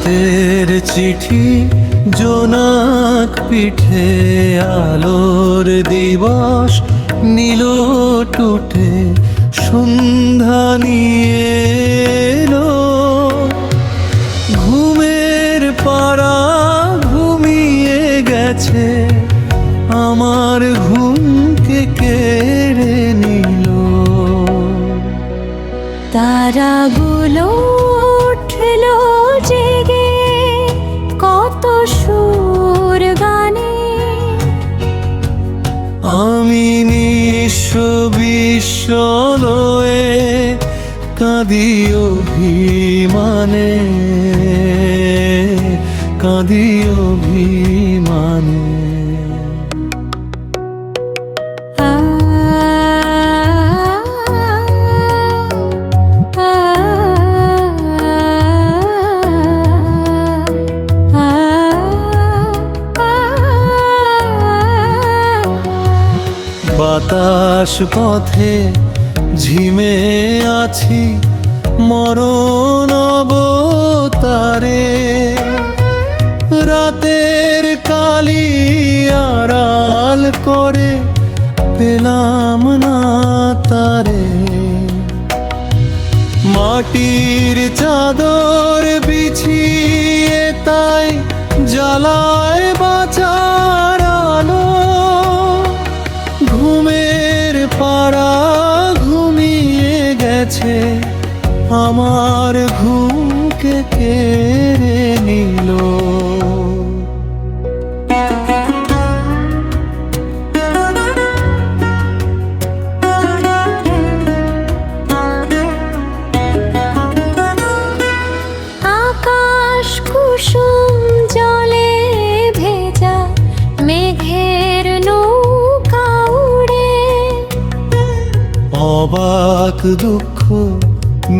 রাতের চিঠি জোনাক পিঠে, আলোর দিবস নীল টুটে সন্ধ্যা নিয়ে এলো। ঘুমের পাড়া ঘুমিয়ে গেছে, আমার ঘুমকে কেড়ে নিল। তারাগুলো উঠলো জেগে কত সুর গানে, আমি নিঃস্ব বিশ্বলয়ে কাঁদি অভিমানে, কাঁদি অভিমানে। বাতাস পথে ঝিমে আছি মরণ অবতারে, রাতের কালি আড়াল করে পেলাম না তারে। মাটির চাদর বিছিয়ে তাই জ্বালায় বাঁচার আলো। ঘুমের পাড়া ঘুমিয়ে গেছে, আমার ঘুমকে কেড়ে নিল। আকাশ কুসুম জলে ভেজা, মেঘের নৌকা উড়ে, অবাক দুঃখ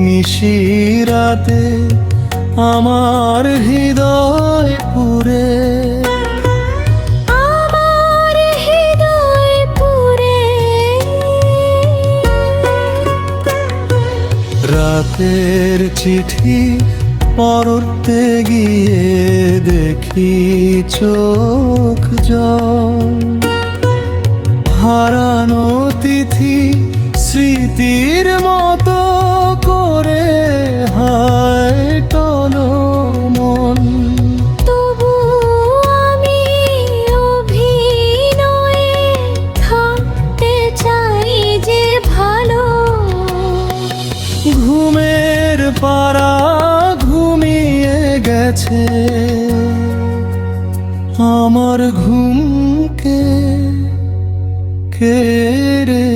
নিশিরাতে আমার হৃদয় পুরে। আমার হৃদয় পুরে। রাতের চিঠি পড়তে গিয়ে দেখি চোখ জল, হারানো তিথি স্মৃতির মতো করে হায় টলমল। তবু আমি অভিনয়ে থাকতে চাই যে ভালো। ঘুমের পাড়া ঘুমিয়ে গেছে, আমার ঘুমকে কেড়ে